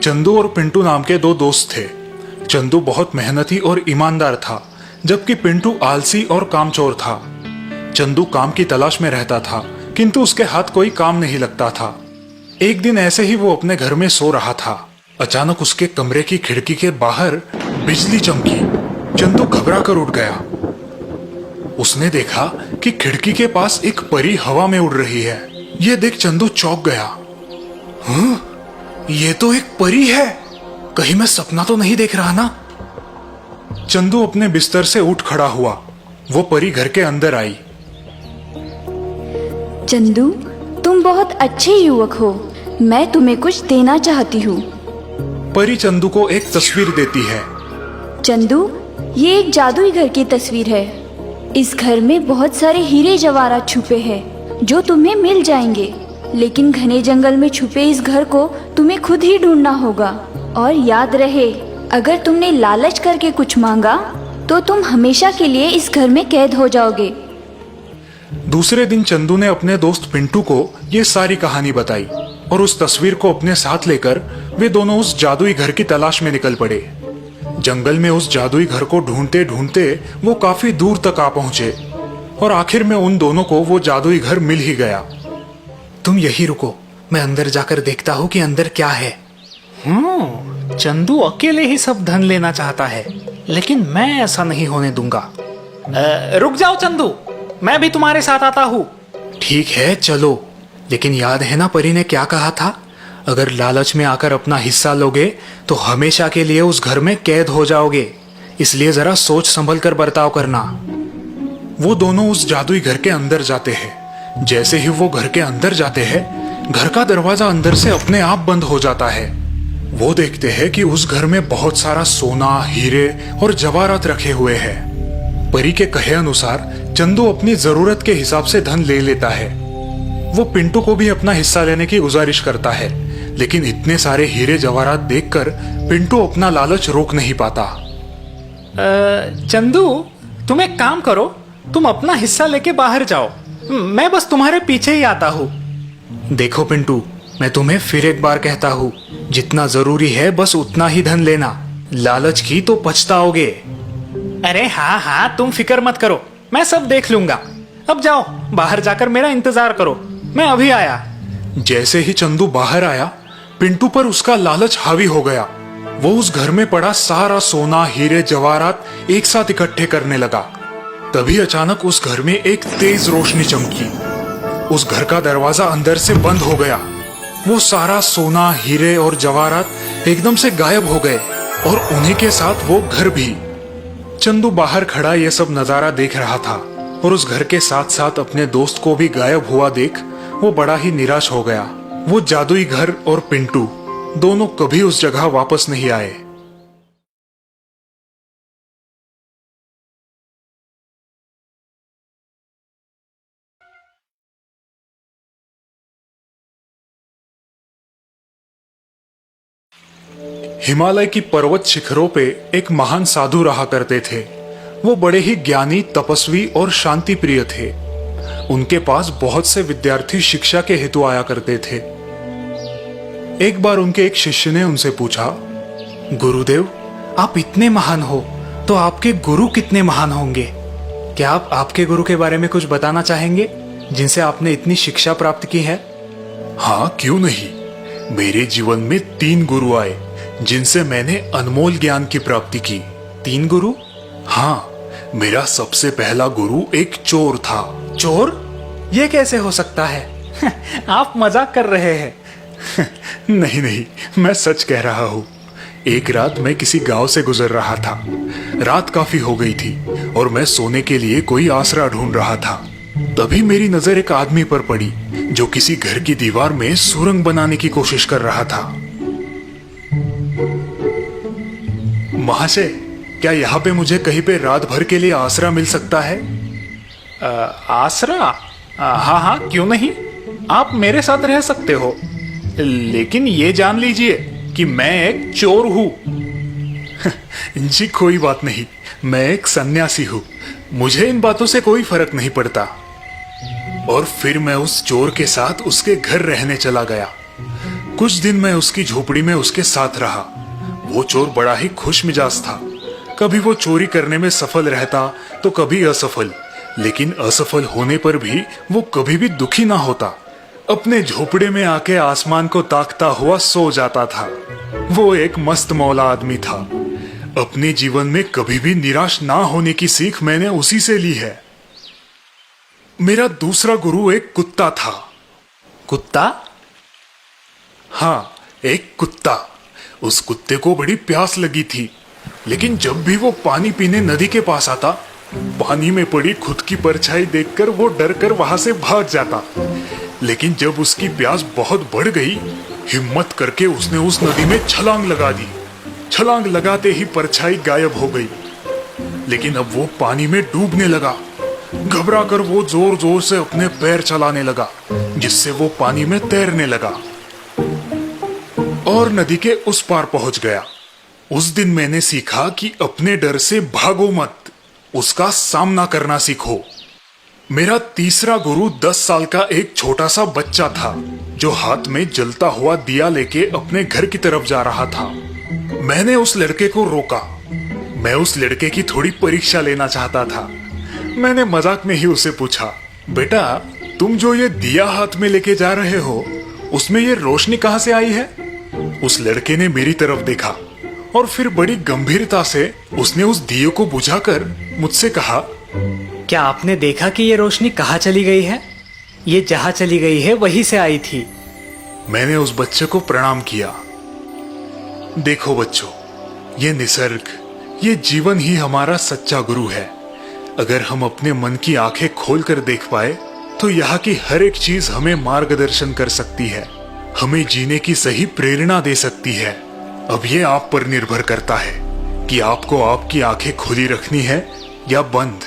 चंदू और पिंटू नाम के दो दोस्त थे। चंदू बहुत मेहनती और ईमानदार था, जबकि पिंटू आलसी और कामचोर था। चंदू काम की तलाश में रहता था, किंतु उसके हाथ कोई काम नहीं लगता था। एक दिन ऐसे ही वो अपने घर में सो रहा था। अचानक उसके कमरे की खिड़की के बाहर बिजली चमकी। चंदू घबरा कर उठ गया। उसने देखा कि खिड़की के पास एक परी हवा में उड़ रही है। यह देख चंदू चौंक गया। ये तो एक परी है, कहीं मैं सपना तो नहीं देख रहा ना। चंदू अपने बिस्तर से उठ खड़ा हुआ। वो परी घर के अंदर आई। चंदू, तुम बहुत अच्छे युवक हो, मैं तुम्हें कुछ देना चाहती हूँ। परी चंदू को एक तस्वीर देती है। चंदू, ये एक जादुई घर की तस्वीर है। इस घर में बहुत सारे हीरे जवाहरात छुपे हैं जो तुम्हें मिल जाएंगे, लेकिन घने जंगल में छुपे इस घर को तुम्हें खुद ही ढूंढना होगा। और याद रहे, अगर तुमने लालच करके कुछ मांगा तो तुम हमेशा के लिए इस घर में कैद हो जाओगे। दूसरे दिन चंदू ने अपने दोस्त पिंटू को ये सारी कहानी बताई और उस तस्वीर को अपने साथ लेकर वे दोनों उस जादुई घर की तलाश में निकल पड़े। जंगल में उस जादुई घर को ढूंढते ढूंढते वो काफी दूर तक आ पहुंचे और आखिर में उन दोनों को वो जादुई घर मिल ही गया। तुम यही रुको, मैं अंदर जाकर देखता हूँ कि अंदर क्या है। चंदू अकेले ही सब धन लेना चाहता है, लेकिन मैं ऐसा नहीं होने दूंगा। रुक जाओ चंदू, मैं भी तुम्हारे साथ आता हूँ। ठीक है, चलो, लेकिन याद है ना परी ने क्या कहा था? अगर लालच में आकर अपना हिस्सा लोगे तो हमेशा के लिए उस घर में कैद हो जाओगे, इसलिए जरा सोच संभल कर बर्ताव करना। वो दोनों उस जादुई घर के अंदर जाते हैं। जैसे ही वो घर के अंदर जाते हैं, घर का दरवाजा अंदर से अपने आप बंद हो जाता है। वो देखते हैं कि उस घर में बहुत सारा सोना, हीरे और जवाहरात रखे हुए हैं। परी के कहे अनुसार चंदू अपनी जरूरत के हिसाब से धन ले लेता है। वो पिंटू को भी अपना हिस्सा लेने की गुजारिश करता है, लेकिन इतने सारे हीरे जवाहरात देखकर पिंटू अपना लालच रोक नहीं पाता। चंदू, तुम एक काम करो, तुम अपना हिस्सा लेके बाहर जाओ, मैं बस तुम्हारे पीछे ही आता हूँ। देखो पिंटू, मैं तुम्हें फिर एक बार कहता हूँ, जितना जरूरी है बस उतना ही धन लेना, लालच की तो पछताओगे। अरे हाँ हाँ, तुम फिक्र मत करो, मैं सब देख लूंगा। अब जाओ, बाहर जाकर मेरा इंतजार करो, मैं अभी आया। जैसे ही चंदू बाहर आया, पिंटू पर उसका लालच हावी हो गया। वो उस घर में पड़ा सारा सोना, हीरे जवाहरात एक साथ इकट्ठे करने लगा। तभी अचानक उस घर में एक तेज रोशनी चमकी। उस घर का दरवाजा अंदर से बंद हो गया। वो सारा सोना, हीरे और जवाहरात एकदम से गायब हो गए और उन्हीं के साथ वो घर भी। चंदू बाहर खड़ा ये सब नजारा देख रहा था और उस घर के साथ साथ अपने दोस्त को भी गायब हुआ देख वो बड़ा ही निराश हो गया। वो जादुई घर और पिंटू दोनों कभी उस जगह वापस नहीं आए। हिमालय की पर्वत शिखरों पे एक महान साधु रहा करते थे। वो बड़े ही ज्ञानी, तपस्वी और शांति प्रिय थे। उनके पास बहुत से विद्यार्थी शिक्षा के हेतु आया करते थे। एक बार उनके एक शिष्य ने उनसे पूछा, गुरुदेव, आप इतने महान हो तो आपके गुरु कितने महान होंगे? क्या आप आपके गुरु के बारे में कुछ बताना चाहेंगे, जिनसे आपने इतनी शिक्षा प्राप्त की है? हाँ, क्यों नहीं। मेरे जीवन में 3 गुरु आए जिनसे मैंने अनमोल ज्ञान की प्राप्ति की। 3 गुरु? हाँ, मेरा सबसे पहला गुरु एक चोर था। चोर? ये कैसे हो सकता है? आप मजाक कर रहे हैं। नहीं नहीं, मैं सच कह रहा हूँ। एक रात मैं किसी गांव से गुजर रहा था। रात काफी हो गई थी और मैं सोने के लिए कोई आसरा ढूंढ रहा था। तभी मेरी नजर एक आदमी पर पड़ी जो किसी घर की दीवार में सुरंग बनाने की कोशिश कर रहा था। महाशय, क्या यहाँ पे मुझे कहीं पे रात भर के लिए आसरा मिल सकता है? आसरा? हाँ हाँ, क्यों नहीं, आप मेरे साथ रह सकते हो, लेकिन ये जान लीजिए कि मैं एक चोर हूँ। जी कोई बात नहीं, मैं एक सन्यासी हूँ, मुझे इन बातों से कोई फर्क नहीं पड़ता। और फिर मैं उस चोर के साथ उसके घर रहने चला गया। कुछ दिन मैं उसकी झोपड़ी में उसके साथ रहा। वो चोर बड़ा ही खुश मिजाज था। कभी वो चोरी करने में सफल रहता तो कभी असफल, लेकिन असफल होने पर भी वो कभी भी दुखी ना होता। अपने झोपड़े में आके आसमान को ताकता हुआ सो जाता था। वो एक मस्त मौला आदमी था। अपने जीवन में कभी भी निराश ना होने की सीख मैंने उसी से ली है। मेरा दूसरा गुरु एक कुत्ता था। कुत्ता? हाँ, एक कुत्ता। उस कुत्ते को बड़ी प्यास लगी थी, लेकिन जब भी वो पानी पीने नदी के पास आता, पानी में पड़ी खुद की परछाई देखकर वो डर कर वहां से भाग जाता। लेकिन जब उसकी प्यास बहुत बढ़ गई, हिम्मत करके उसने उस नदी में छलांग लगा दी। छलांग लगाते ही परछाई गायब हो गई। लेकिन अब वो पानी में डूबने लगा। घबरा कर वो जोर जोर से अपने पैर चलाने लगा, जिससे वो पानी में तैरने लगा और नदी के उस पार पहुंच गया। उस दिन मैंने सीखा कि अपने डर से भागो मत, उसका सामना करना सीखो। मेरा तीसरा गुरु 10 साल का एक छोटा सा बच्चा था, जो हाथ में जलता हुआ दिया लेके अपने घर की तरफ जा रहा था। मैंने उस लड़के को रोका। मैं उस लड़के की थोड़ी परीक्षा लेना चाहता था। मैंने मजाक में ही उसे पूछा, बेटा, तुम जो ये दिया हाथ में लेके जा रहे हो, उसमें ये रोशनी कहां से आई है? उस लड़के ने मेरी तरफ देखा और फिर बड़ी गंभीरता से उसने उस दिए को बुझाकर मुझसे कहा, क्या आपने देखा कि ये रोशनी कहाँ चली गई है? ये जहाँ चली गई है वहीं से आई थी। मैंने उस बच्चे को प्रणाम किया। देखो बच्चों, ये निसर्ग, ये जीवन ही हमारा सच्चा गुरु है। अगर हम अपने मन की आंखें खोलकर देख पाए तो यहाँ की हर एक चीज हमें मार्गदर्शन कर सकती है, हमें जीने की सही प्रेरणा दे सकती है। अब ये आप पर निर्भर करता है कि आपको आपकी आंखें खुली रखनी है या बंद।